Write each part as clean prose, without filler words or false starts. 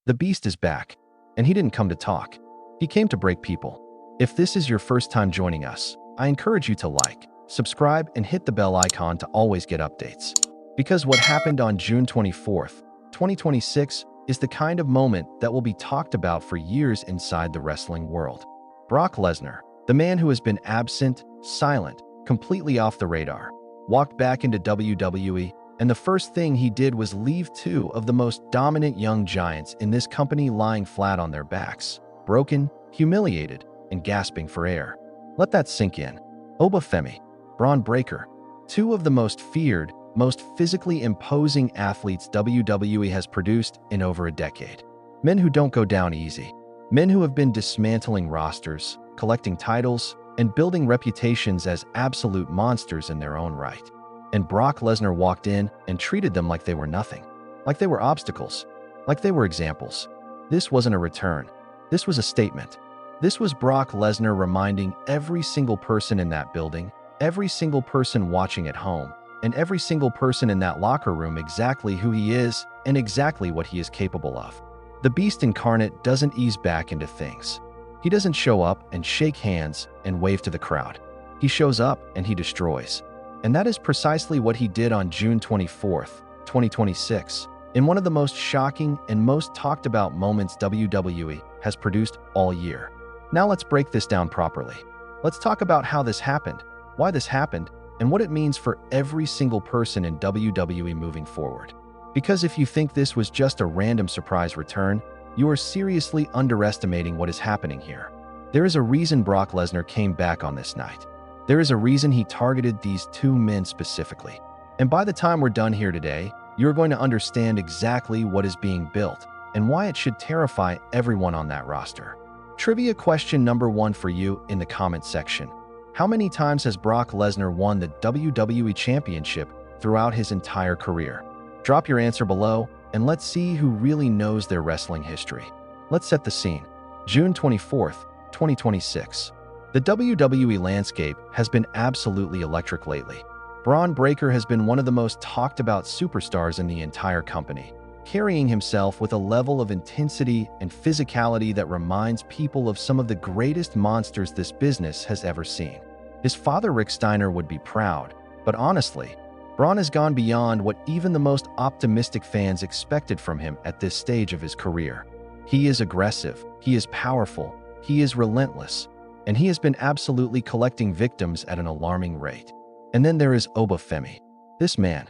The Beast is back, and he didn't come to talk. He came to break people. If this is your first time joining us, I encourage you to like, subscribe, and hit the bell icon to always get updates. Because what happened on June 24th, 2026 is the kind of moment that will be talked about for years inside the wrestling world. Brock Lesnar, the man who has been absent, silent, completely off the radar, walked back into WWE, and the first thing he did was leave two of the most dominant young giants in this company lying flat on their backs, broken, humiliated, and gasping for air. Let that sink in. Oba Femi, Bron Breakker, two of the most feared, most physically imposing athletes WWE has produced in over a decade. Men who don't go down easy. Men who have been dismantling rosters, collecting titles, and building reputations as absolute monsters in their own right. And Brock Lesnar walked in and treated them like they were nothing, like they were obstacles, like they were examples. This wasn't a return. This was a statement. This was Brock Lesnar reminding every single person in that building, every single person watching at home, and every single person in that locker room exactly who he is and exactly what he is capable of. The Beast incarnate doesn't ease back into things. He doesn't show up and shake hands and wave to the crowd. He shows up and he destroys. And that is precisely what he did on June 24th, 2026, in one of the most shocking and most talked about moments WWE has produced all year. Now let's break this down properly. Let's talk about how this happened, why this happened, and what it means for every single person in WWE moving forward. Because if you think this was just a random surprise return, you are seriously underestimating what is happening here. There is a reason Brock Lesnar came back on this night. There is a reason he targeted these two men specifically. And by the time we're done here today, you're going to understand exactly what is being built and why it should terrify everyone on that roster. Trivia question number 1 for you in the comment section. How many times has Brock Lesnar won the WWE Championship throughout his entire career? Drop your answer below, and let's see who really knows their wrestling history. Let's set the scene. June 24th, 2026. The WWE landscape has been absolutely electric lately. Bron Breakker has been one of the most talked about superstars in the entire company, carrying himself with a level of intensity and physicality that reminds people of some of the greatest monsters this business has ever seen. His father Rick Steiner would be proud, but honestly, Bron has gone beyond what even the most optimistic fans expected from him at this stage of his career. He is aggressive, he is powerful, he is relentless, and he has been absolutely collecting victims at an alarming rate. And then there is Oba Femi. This man.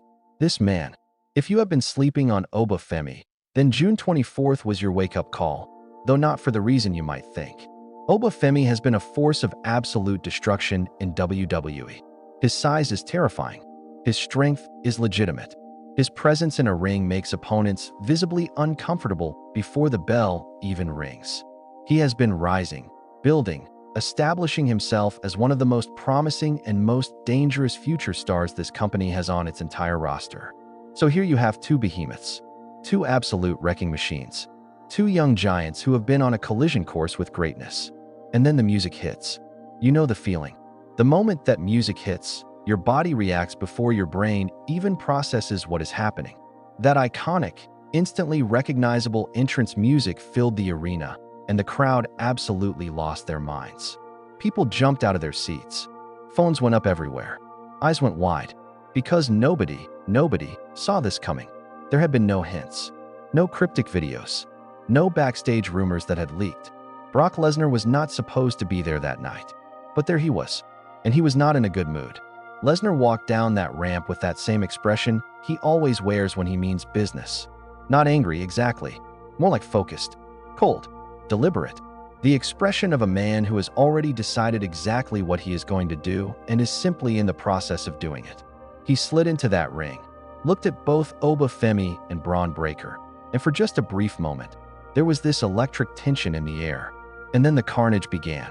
If you have been sleeping on Oba Femi, then June 24th was your wake-up call, though not for the reason you might think. Oba Femi has been a force of absolute destruction in WWE. His size is terrifying. His strength is legitimate. His presence in a ring makes opponents visibly uncomfortable before the bell even rings. He has been rising, building, establishing himself as one of the most promising and most dangerous future stars this company has on its entire roster. So here you have two behemoths, two absolute wrecking machines, two young giants who have been on a collision course with greatness. And then the music hits. You know the feeling. The moment that music hits, your body reacts before your brain even processes what is happening. That iconic, instantly recognizable entrance music filled the arena, and the crowd absolutely lost their minds. People jumped out of their seats. Phones went up everywhere. Eyes went wide. Because nobody saw this coming. There had been no hints, no cryptic videos, no backstage rumors that had leaked. Brock Lesnar was not supposed to be there that night. But there he was, and he was not in a good mood. Lesnar walked down that ramp with that same expression he always wears when he means business. Not angry, exactly. More like focused, cold, deliberate. The expression of a man who has already decided exactly what he is going to do and is simply in the process of doing it. He slid into that ring, looked at both Oba Femi and Bron Breakker, and for just a brief moment, there was this electric tension in the air. And then the carnage began.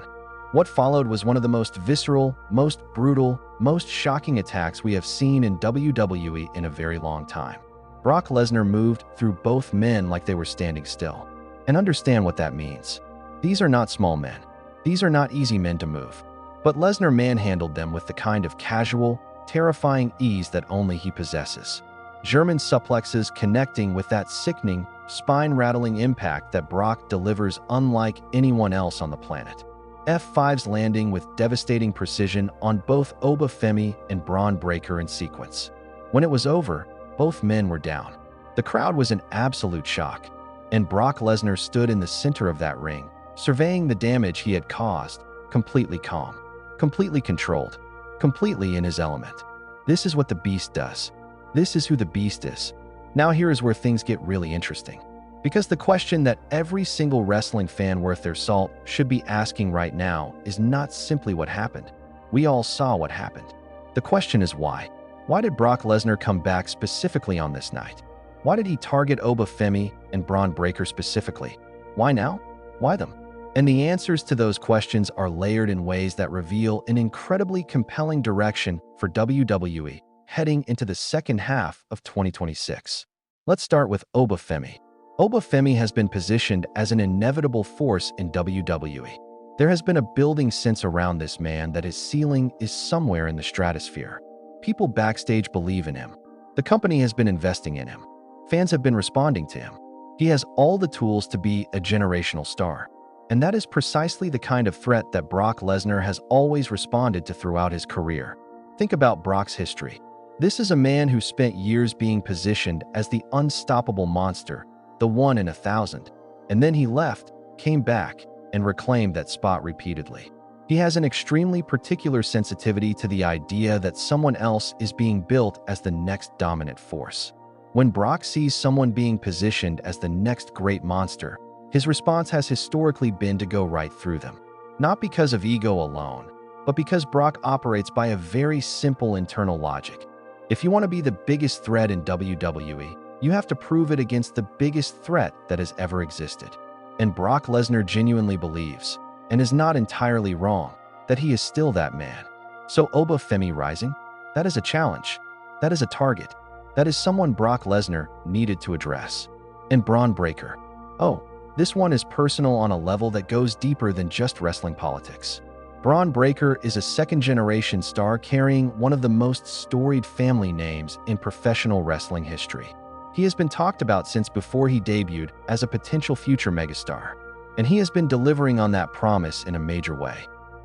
What followed was one of the most visceral, most brutal, most shocking attacks we have seen in WWE in a very long time. Brock Lesnar moved through both men like they were standing still. And understand what that means. These are not small men. These are not easy men to move. But Lesnar manhandled them with the kind of casual, terrifying ease that only he possesses. German suplexes connecting with that sickening, spine-rattling impact that Brock delivers unlike anyone else on the planet. F5's landing with devastating precision on both Oba Femi and Bron Breakker in sequence. When it was over, both men were down. The crowd was in absolute shock, and Brock Lesnar stood in the center of that ring, surveying the damage he had caused, completely calm, completely controlled, completely in his element. This is what the Beast does. This is who the Beast is. Now here is where things get really interesting. Because the question that every single wrestling fan worth their salt should be asking right now is not simply what happened. We all saw what happened. The question is why. Why did Brock Lesnar come back specifically on this night? Why did he target Oba Femi and Bron Breakker specifically? Why now? Why them? And the answers to those questions are layered in ways that reveal an incredibly compelling direction for WWE heading into the second half of 2026. Let's start with Oba Femi. Oba Femi has been positioned as an inevitable force in WWE. There has been a building sense around this man that his ceiling is somewhere in the stratosphere. People backstage believe in him. The company has been investing in him. Fans have been responding to him. He has all the tools to be a generational star. And that is precisely the kind of threat that Brock Lesnar has always responded to throughout his career. Think about Brock's history. This is a man who spent years being positioned as the unstoppable monster, the 1 in 1,000, and then he left, came back, and reclaimed that spot repeatedly. He has an extremely particular sensitivity to the idea that someone else is being built as the next dominant force. When Brock sees someone being positioned as the next great monster, his response has historically been to go right through them. Not because of ego alone, but because Brock operates by a very simple internal logic. If you want to be the biggest threat in WWE, you have to prove it against the biggest threat that has ever existed. And Brock Lesnar genuinely believes, and is not entirely wrong, that he is still that man. So Oba Femi rising? That is a challenge. That is a target. That is someone Brock Lesnar needed to address. And Bron Breakker. Oh, this one is personal on a level that goes deeper than just wrestling politics. Bron Breakker is a second-generation star carrying one of the most storied family names in professional wrestling history. He has been talked about since before he debuted as a potential future megastar, and he has been delivering on that promise in a major way.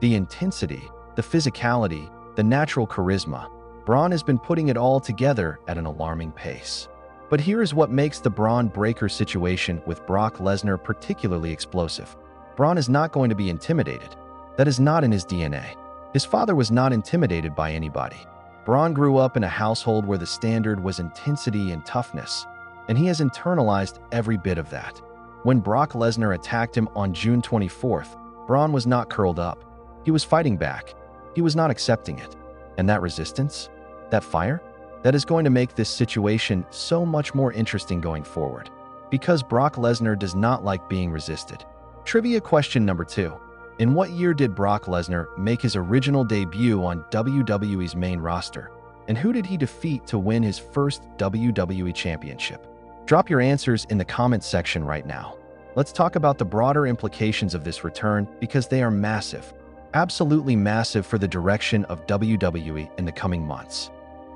The intensity, the physicality, the natural charisma, Bron has been putting it all together at an alarming pace. But here is what makes the Bron Breakker situation with Brock Lesnar particularly explosive. Bron is not going to be intimidated. That is not in his DNA. His father was not intimidated by anybody. Bron grew up in a household where the standard was intensity and toughness, and he has internalized every bit of that. When Brock Lesnar attacked him on June 24th, Bron was not curled up. He was fighting back. He was not accepting it. And that resistance, that fire, that is going to make this situation so much more interesting going forward. Because Brock Lesnar does not like being resisted. Trivia question number 2. In what year did Brock Lesnar make his original debut on WWE's main roster? And who did he defeat to win his first WWE Championship? Drop your answers in the comments section right now. Let's talk about the broader implications of this return because they are massive. Absolutely massive for the direction of WWE in the coming months.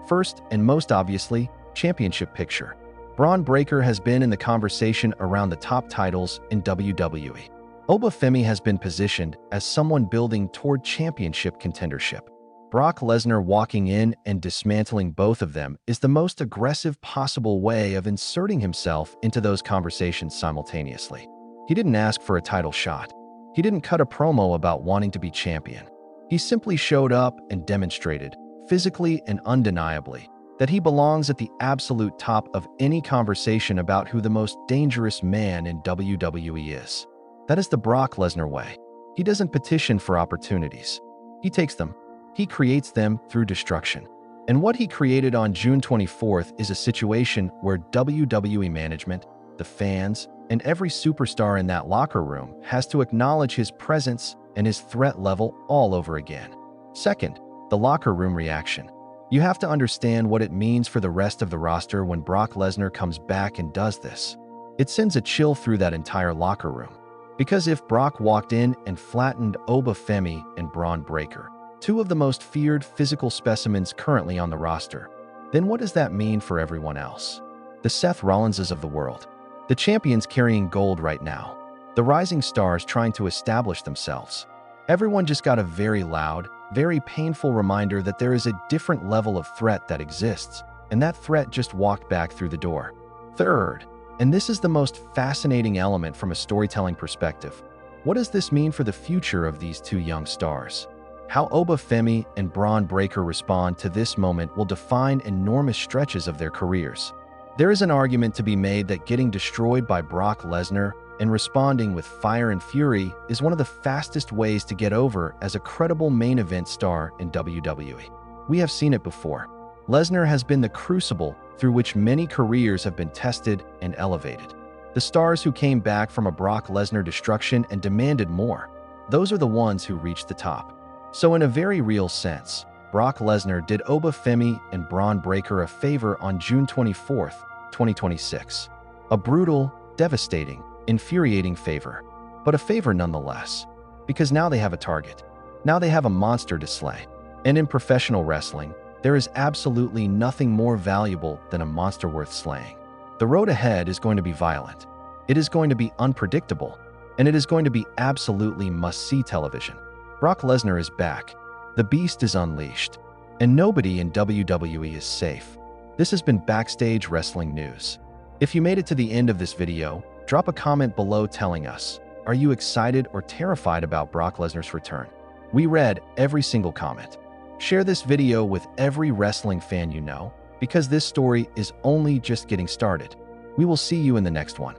First, and most obviously, championship picture. Bron Breakker has been in the conversation around the top titles in WWE. Oba Femi has been positioned as someone building toward championship contendership. Brock Lesnar walking in and dismantling both of them is the most aggressive possible way of inserting himself into those conversations simultaneously. He didn't ask for a title shot. He didn't cut a promo about wanting to be champion. He simply showed up and demonstrated, physically and undeniably, that he belongs at the absolute top of any conversation about who the most dangerous man in WWE is. That is the Brock Lesnar way. He doesn't petition for opportunities. He takes them. He creates them through destruction. And what he created on June 24th is a situation where WWE management, the fans, and every superstar in that locker room has to acknowledge his presence and his threat level all over again. Second, the locker room reaction. You have to understand what it means for the rest of the roster when Brock Lesnar comes back and does this. It sends a chill through that entire locker room. Because if Brock walked in and flattened Oba Femi and Bron Breakker, two of the most feared physical specimens currently on the roster, then what does that mean for everyone else? The Seth Rollinses of the world, The champions carrying gold right now. The rising stars trying to establish themselves. Everyone just got a very loud, very painful reminder that there is a different level of threat that exists, and that threat just walked back through the door. Third, and this is the most fascinating element from a storytelling perspective, what does this mean for the future of these two young stars? How Oba Femi and Bron Breakker respond to this moment will define enormous stretches of their careers. There is an argument to be made that getting destroyed by Brock Lesnar and responding with fire and fury is one of the fastest ways to get over as a credible main event star in WWE. We have seen it before. Lesnar has been the crucible through which many careers have been tested and elevated. The stars who came back from a Brock Lesnar destruction and demanded more, those are the ones who reached the top. So in a very real sense, Brock Lesnar did Oba Femi and Bron Breakker a favor on June 24th, 2026. A brutal, devastating, infuriating favor, but a favor nonetheless, because now they have a target. Now they have a monster to slay. And in professional wrestling, there is absolutely nothing more valuable than a monster worth slaying. The road ahead is going to be violent. It is going to be unpredictable, and it is going to be absolutely must-see television. Brock Lesnar is back. The beast is unleashed, and nobody in WWE is safe. This has been Backstage Wrestling News. If you made it to the end of this video, drop a comment below telling us, are you excited or terrified about Brock Lesnar's return? We read every single comment. Share this video with every wrestling fan you know, because this story is only just getting started. We will see you in the next one.